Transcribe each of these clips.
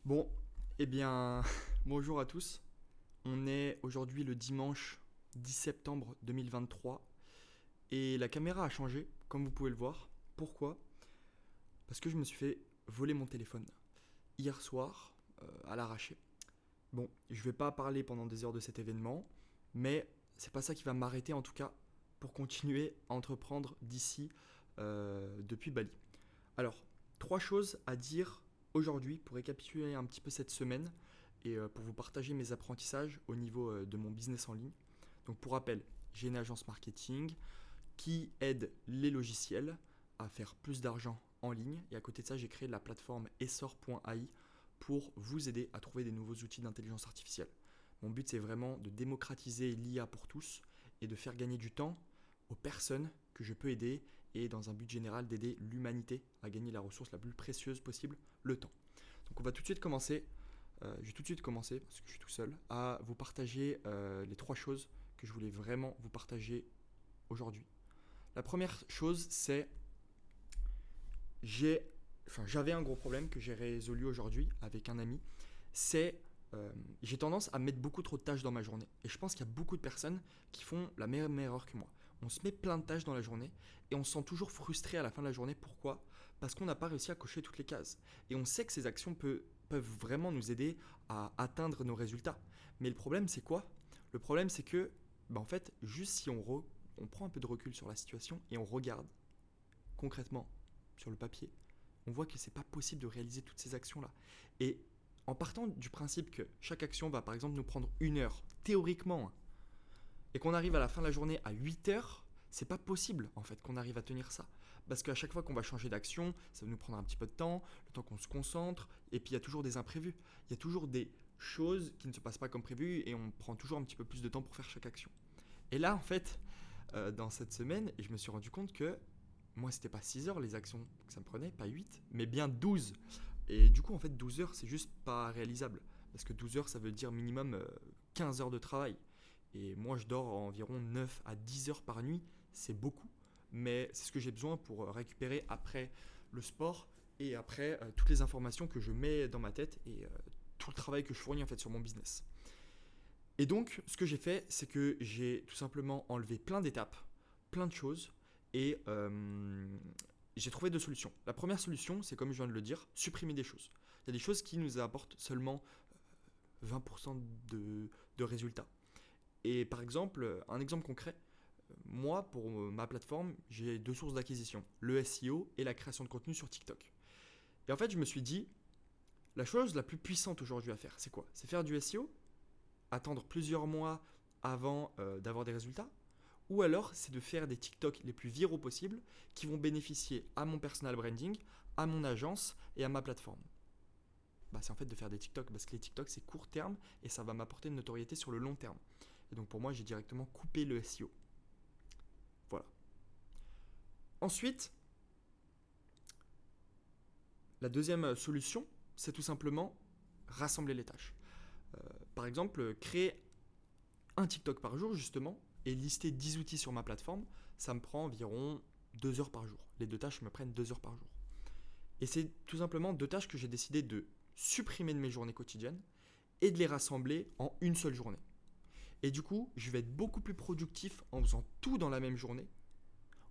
Bon, eh bien, bonjour à tous. On est aujourd'hui le dimanche 10 septembre 2023 et la caméra a changé, comme vous pouvez le voir. Pourquoi? Parce que je me suis fait voler mon téléphone hier soir à l'arraché. Bon, je vais pas parler pendant des heures de cet événement, mais c'est pas ça qui va m'arrêter en tout cas pour continuer à entreprendre d'ici depuis Bali. Alors, trois choses à dire aujourd'hui pour récapituler un petit peu cette semaine et pour vous partager mes apprentissages au niveau de mon business en ligne. Donc, pour rappel, j'ai une agence marketing qui aide les logiciels à faire plus d'argent en ligne. Et à côté de ça, j'ai créé la plateforme essor.ai pour vous aider à trouver des nouveaux outils d'intelligence artificielle. Mon but, c'est vraiment de démocratiser l'IA pour tous et de faire gagner du temps aux personnes que je peux aider et dans un but général d'aider l'humanité à gagner la ressource la plus précieuse possible, le temps. Donc on va tout de suite commencer, je vais tout de suite commencer, parce que je suis tout seul, à vous partager les trois choses que je voulais vraiment vous partager aujourd'hui. La première chose, c'est j'avais un gros problème que j'ai résolu aujourd'hui avec un ami. C'est j'ai tendance à mettre beaucoup trop de tâches dans ma journée. Et je pense qu'il y a beaucoup de personnes qui font la même erreur que moi. On se met plein de tâches dans la journée et on se sent toujours frustré à la fin de la journée. Pourquoi? Parce qu'on n'a pas réussi à cocher toutes les cases. Et on sait que ces actions peuvent vraiment nous aider à atteindre nos résultats. Mais le problème, c'est quoi? Le problème, c'est que, en fait, juste si on prend un peu de recul sur la situation et on regarde concrètement sur le papier, on voit que c'est pas possible de réaliser toutes ces actions-là. Et en partant du principe que chaque action va par exemple nous prendre 1 heure, théoriquement, et qu'on arrive à la fin de la journée à 8 heures, c'est pas possible en fait qu'on arrive à tenir ça. Parce qu'à chaque fois qu'on va changer d'action, ça va nous prendre un petit peu de temps, le temps qu'on se concentre, et puis il y a toujours des imprévus. Il y a toujours des choses qui ne se passent pas comme prévu, et on prend toujours un petit peu plus de temps pour faire chaque action. Et là, en fait, dans cette semaine, je me suis rendu compte que moi, c'était pas 6 heures les actions que ça me prenait, pas 8, mais bien 12. Et du coup, en fait, 12 heures, c'est juste pas réalisable. Parce que 12 heures, ça veut dire minimum 15 heures de travail. Et moi, je dors environ 9 à 10 heures par nuit. C'est beaucoup. Mais c'est ce que j'ai besoin pour récupérer après le sport et après toutes les informations que je mets dans ma tête et tout le travail que je fournis en fait sur mon business. Et donc, ce que j'ai fait, c'est que j'ai tout simplement enlevé plein d'étapes, plein de choses, et j'ai trouvé deux solutions. La première solution, c'est comme je viens de le dire, supprimer des choses. Il y a des choses qui nous apportent seulement 20% de résultats. Et par exemple, un exemple concret, moi, pour ma plateforme, j'ai deux sources d'acquisition, le SEO et la création de contenu sur TikTok. Et en fait, je me suis dit, la chose la plus puissante aujourd'hui à faire, c'est quoi? C'est faire du SEO, attendre plusieurs mois avant d'avoir des résultats, ou alors c'est de faire des TikTok les plus viraux possibles qui vont bénéficier à mon personal branding, à mon agence et à ma plateforme. C'est en fait de faire des TikTok parce que les TikTok c'est court terme et ça va m'apporter une notoriété sur le long terme. Et donc pour moi j'ai directement coupé le SEO. Voilà. Ensuite, la deuxième solution c'est tout simplement rassembler les tâches. Par exemple, créer un TikTok par jour justement et lister 10 outils sur ma plateforme, ça me prend environ 2 heures par jour. Les deux tâches me prennent 2 heures par jour. Et c'est tout simplement deux tâches que j'ai décidé de supprimer de mes journées quotidiennes et de les rassembler en une seule journée. Et du coup, je vais être beaucoup plus productif en faisant tout dans la même journée,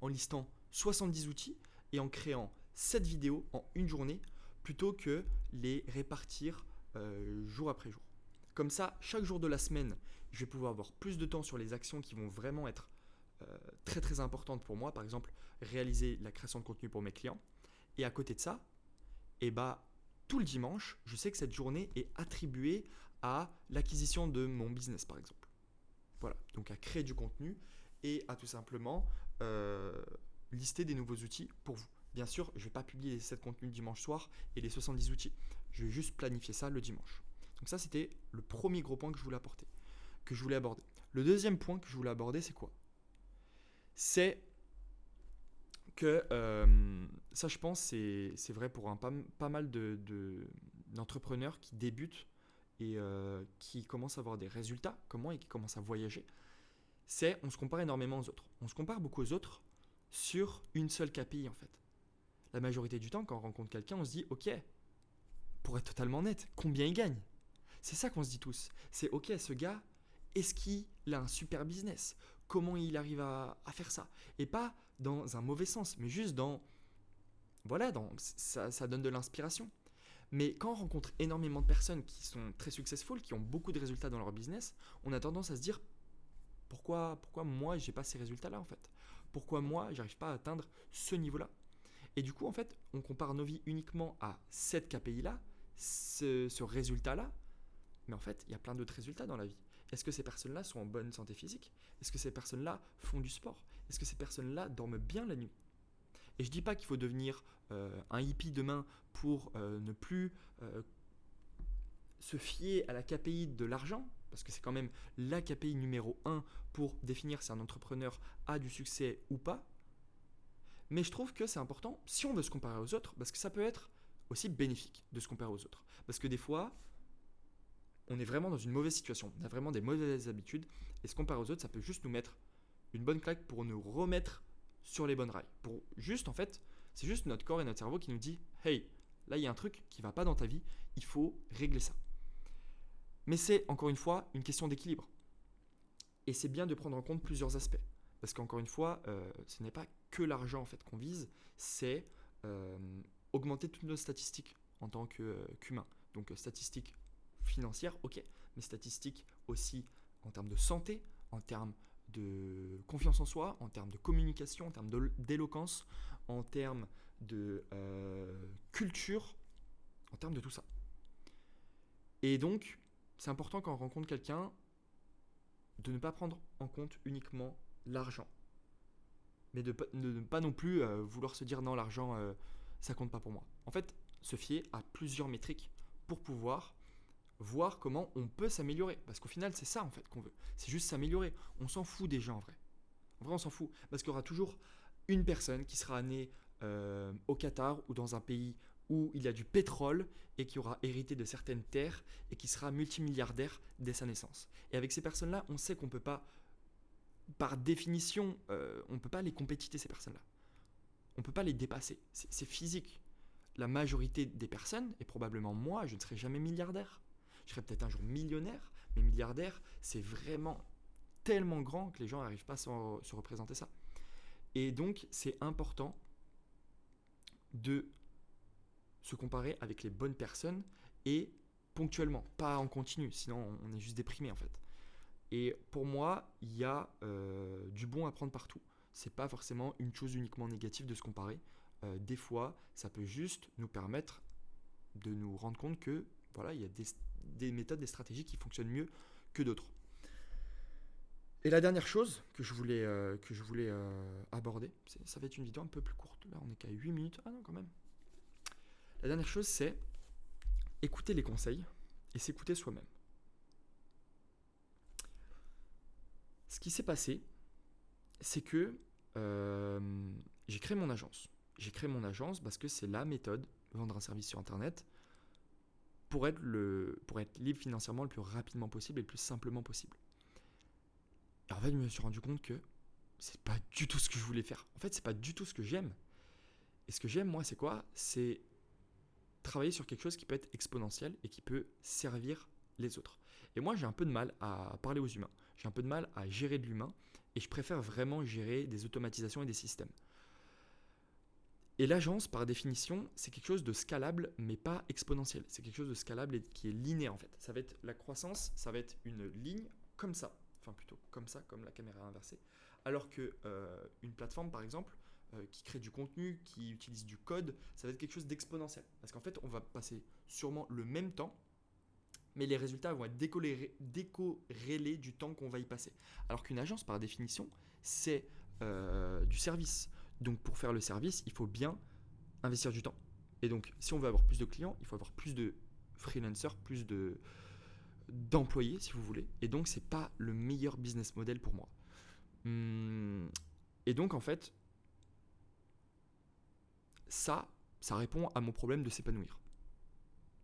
en listant 70 outils et en créant 7 vidéos en une journée plutôt que les répartir jour après jour. Comme ça, chaque jour de la semaine, je vais pouvoir avoir plus de temps sur les actions qui vont vraiment être très très importantes pour moi. Par exemple, réaliser la création de contenu pour mes clients. Et à côté de ça, tout le dimanche, je sais que cette journée est attribuée à l'acquisition de mon business, par exemple. Voilà, donc à créer du contenu et à tout simplement lister des nouveaux outils pour vous. Bien sûr, je ne vais pas publier les 7 contenus le dimanche soir et les 70 outils. Je vais juste planifier ça le dimanche. Donc ça, c'était le premier gros point que je voulais apporter, que je voulais aborder. Le deuxième point que je voulais aborder, c'est quoi? C'est que ça, je pense, c'est vrai pour pas mal d'entrepreneurs qui débutent et qui commencent à avoir des résultats, et qui commencent à voyager. C'est on se compare énormément aux autres. On se compare beaucoup aux autres sur une seule KPI en fait. La majorité du temps, quand on rencontre quelqu'un, on se dit ok, pour être totalement honnête, combien il gagne? C'est ça qu'on se dit tous. C'est ok, ce gars, est-ce qu'il a un super business? Comment il arrive à faire ça? Et pas dans un mauvais sens, mais juste dans, voilà, ça donne de l'inspiration. Mais quand on rencontre énormément de personnes qui sont très successful, qui ont beaucoup de résultats dans leur business, on a tendance à se dire pourquoi moi j'ai pas ces résultats-là en fait? Pourquoi moi j'arrive pas à atteindre ce niveau-là? Et du coup en fait on compare nos vies uniquement à cette KPI-là, ce résultat-là, mais en fait il y a plein d'autres résultats dans la vie. Est-ce que ces personnes-là sont en bonne santé physique? Est-ce que ces personnes-là font du sport? Est-ce que ces personnes-là dorment bien la nuit? Et je dis pas qu'il faut devenir un hippie demain pour ne plus se fier à la KPI de l'argent, parce que c'est quand même la KPI numéro 1 pour définir si un entrepreneur a du succès ou pas. Mais je trouve que c'est important si on veut se comparer aux autres, parce que ça peut être aussi bénéfique de se comparer aux autres. Parce que des fois, on est vraiment dans une mauvaise situation, on a vraiment des mauvaises habitudes, et se comparer aux autres, ça peut juste nous mettre une bonne claque pour nous remettre sur les bonnes rails. Pour juste, en fait, c'est juste notre corps et notre cerveau qui nous dit « Hey, là, il y a un truc qui ne va pas dans ta vie, il faut régler ça. » Mais c'est, encore une fois, une question d'équilibre. Et c'est bien de prendre en compte plusieurs aspects. Parce qu'encore une fois, ce n'est pas que l'argent en fait, qu'on vise, c'est augmenter toutes nos statistiques en tant qu'humain. Donc statistiques financières, ok, mais statistiques aussi en termes de santé, en termes de confiance en soi, en termes de communication, en termes d'éloquence, en termes de culture, en termes de tout ça. Et donc, c'est important quand on rencontre quelqu'un de ne pas prendre en compte uniquement l'argent. Mais de ne pas non plus vouloir se dire non, l'argent, ça compte pas pour moi. En fait, se fier à plusieurs métriques pour pouvoir voir comment on peut s'améliorer. Parce qu'au final, c'est ça en fait qu'on veut. C'est juste s'améliorer. On s'en fout des gens en vrai. En vrai, on s'en fout. Parce qu'il y aura toujours une personne qui sera née au Qatar ou dans un pays où il y a du pétrole et qui aura hérité de certaines terres et qui sera multimilliardaire dès sa naissance. Et avec ces personnes-là, on sait qu'on ne peut pas, par définition, on ne peut pas les compétiter, ces personnes-là. On ne peut pas les dépasser. C'est physique. La majorité des personnes, et probablement moi, je ne serai jamais milliardaire. Je serai peut-être un jour millionnaire, mais milliardaire, c'est vraiment tellement grand que les gens n'arrivent pas à se représenter ça. Et donc, c'est important de se comparer avec les bonnes personnes et ponctuellement, pas en continu, sinon on est juste déprimé en fait. Et pour moi, il y a du bon à prendre partout. C'est pas forcément une chose uniquement négative de se comparer. Des fois, ça peut juste nous permettre de nous rendre compte que voilà, il y a des méthodes, des stratégies qui fonctionnent mieux que d'autres. Et la dernière chose que je voulais aborder, ça va être une vidéo un peu plus courte. Là, on est qu'à 8 minutes. Ah non, quand même. La dernière chose, c'est écouter les conseils et s'écouter soi-même. Ce qui s'est passé, c'est que j'ai créé mon agence. J'ai créé mon agence parce que c'est la méthode, vendre un service sur Internet, pour être libre financièrement le plus rapidement possible et le plus simplement possible. Et en fait, je me suis rendu compte que c'est pas du tout ce que je voulais faire. En fait, c'est pas du tout ce que j'aime. Et ce que j'aime, moi, c'est quoi? C'est travailler sur quelque chose qui peut être exponentiel et qui peut servir les autres. Et moi, j'ai un peu de mal à parler aux humains. J'ai un peu de mal à gérer de l'humain et je préfère vraiment gérer des automatisations et des systèmes. Et l'agence, par définition, c'est quelque chose de scalable, mais pas exponentiel. C'est quelque chose de scalable et qui est linéaire en fait. Ça va être la croissance, ça va être une ligne comme ça. Enfin plutôt comme ça, comme la caméra inversée. Alors que une plateforme, par exemple, qui crée du contenu, qui utilise du code, ça va être quelque chose d'exponentiel. Parce qu'en fait, on va passer sûrement le même temps, mais les résultats vont être décorrélés du temps qu'on va y passer. Alors qu'une agence, par définition, c'est du service. Donc pour faire le service, il faut bien investir du temps. Et donc, si on veut avoir plus de clients, il faut avoir plus de freelancers, plus d'employés, si vous voulez. Et donc, c'est pas le meilleur business model pour moi. Et donc, en fait, ça répond à mon problème de s'épanouir.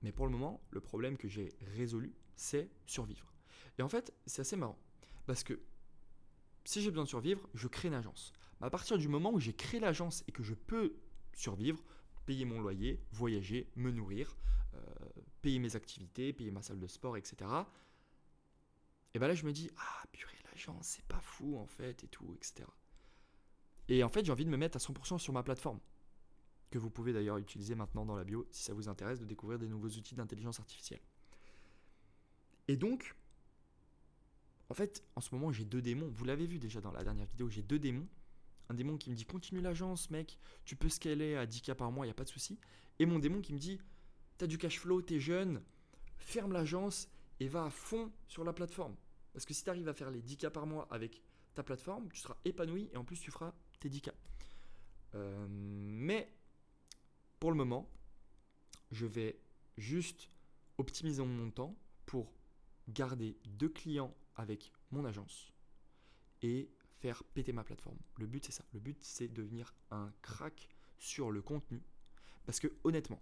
Mais pour le moment, le problème que j'ai résolu, c'est survivre. Et en fait, c'est assez marrant. Parce que si j'ai besoin de survivre, je crée une agence. Mais à partir du moment où j'ai créé l'agence et que je peux survivre, payer mon loyer, voyager, me nourrir, payer mes activités, payer ma salle de sport, etc. Et ben là, je me dis, ah purée, l'agence, c'est pas fou en fait, et tout, etc. Et en fait, j'ai envie de me mettre à 100% sur ma plateforme, que vous pouvez d'ailleurs utiliser maintenant dans la bio si ça vous intéresse de découvrir des nouveaux outils d'intelligence artificielle. Et donc, en fait, en ce moment, j'ai 2 démons. Vous l'avez vu déjà dans la dernière vidéo, j'ai 2 démons. Un démon qui me dit continue l'agence, mec, tu peux scaler à 10K par mois, il n'y a pas de souci. Et mon démon qui me dit t'as du cash flow, t'es jeune, ferme l'agence et va à fond sur la plateforme. Parce que si tu arrives à faire les 10K par mois avec ta plateforme, tu seras épanoui et en plus tu feras tes 10K. Mais pour le moment, je vais juste optimiser mon temps pour garder 2 clients avec mon agence et faire péter ma plateforme. Le but, c'est ça. Le but, c'est de devenir un crack sur le contenu. Parce que honnêtement,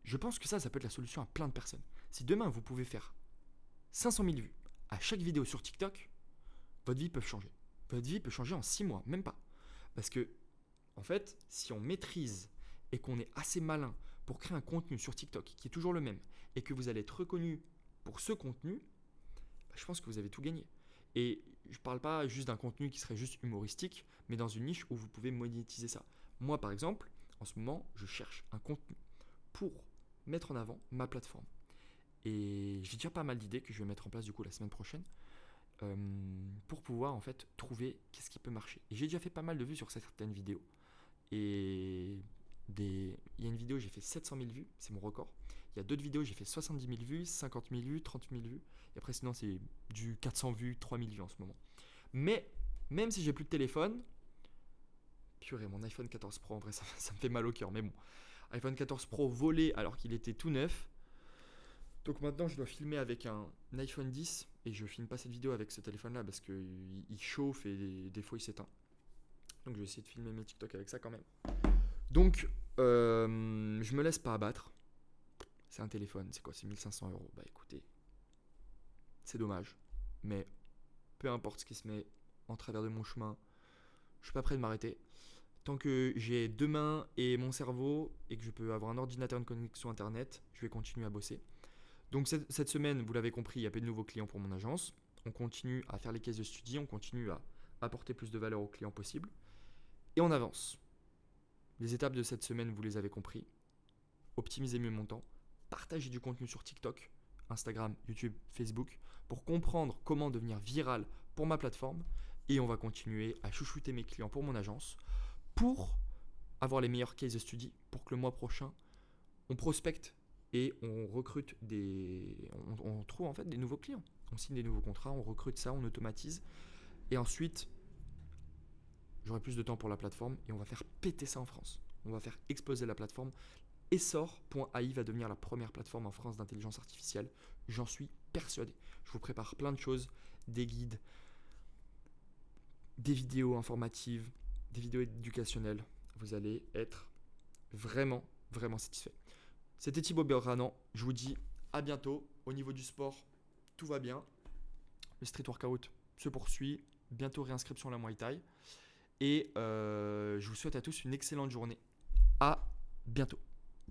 je pense que ça peut être la solution à plein de personnes. Si demain, vous pouvez faire 500 000 vues à chaque vidéo sur TikTok, votre vie peut changer. Votre vie peut changer en 6 mois, même pas. Parce que, en fait, si on maîtrise et qu'on est assez malin pour créer un contenu sur TikTok qui est toujours le même et que vous allez être reconnu pour ce contenu, je pense que vous avez tout gagné. Et je ne parle pas juste d'un contenu qui serait juste humoristique, mais dans une niche où vous pouvez monétiser ça. Moi, par exemple, en ce moment, je cherche un contenu pour mettre en avant ma plateforme. Et j'ai déjà pas mal d'idées que je vais mettre en place du coup la semaine prochaine pour pouvoir en fait trouver qu'est-ce qui peut marcher. Et j'ai déjà fait pas mal de vues sur certaines vidéos. Et il y a une vidéo, j'ai fait 700 000 vues, c'est mon record. Il y a d'autres vidéos, j'ai fait 70 000 vues, 50 000 vues, 30 000 vues. Et après, sinon, c'est du 400 vues, 3 000 vues en ce moment. Mais, même si j'ai plus de téléphone, purée, mon iPhone 14 Pro, en vrai, ça me fait mal au cœur. Mais bon, iPhone 14 Pro volé alors qu'il était tout neuf. Donc maintenant, je dois filmer avec un iPhone 10 et je filme pas cette vidéo avec ce téléphone-là parce qu'il chauffe et des fois il s'éteint. Donc je vais essayer de filmer mes TikTok avec ça quand même. Donc, je me laisse pas abattre. C'est un téléphone, c'est quoi? C'est 1500 €. Bah écoutez, c'est dommage. Mais peu importe ce qui se met en travers de mon chemin, je suis pas prêt de m'arrêter. Tant que j'ai 2 mains et mon cerveau et que je peux avoir un ordinateur et une connexion internet, je vais continuer à bosser. Donc cette semaine, vous l'avez compris, il y a pas de nouveaux clients pour mon agence. On continue à faire les cases de study, on continue à apporter plus de valeur aux clients possible. Et on avance. Les étapes de cette semaine, vous les avez compris. Optimisez mieux mon temps. Partagez du contenu sur TikTok, Instagram, YouTube, Facebook pour comprendre comment devenir viral pour ma plateforme. Et on va continuer à chouchouter mes clients pour mon agence pour avoir les meilleurs case study pour que le mois prochain, on prospecte et on recrute on trouve en fait des nouveaux clients. On signe des nouveaux contrats, on recrute ça, on automatise. Et ensuite, j'aurai plus de temps pour la plateforme et on va faire péter ça en France. On va faire exploser la plateforme. Essor.ai va devenir la première plateforme en France d'intelligence artificielle. J'en suis persuadé. Je vous prépare plein de choses, des guides, des vidéos informatives, des vidéos éducationnelles. Vous allez être vraiment, vraiment satisfait. C'était Thibaut Berranan. Je vous dis à bientôt. Au niveau du sport, tout va bien. Le street workout se poursuit. Bientôt réinscription à la Muay Thai. Et je vous souhaite à tous une excellente journée. À bientôt.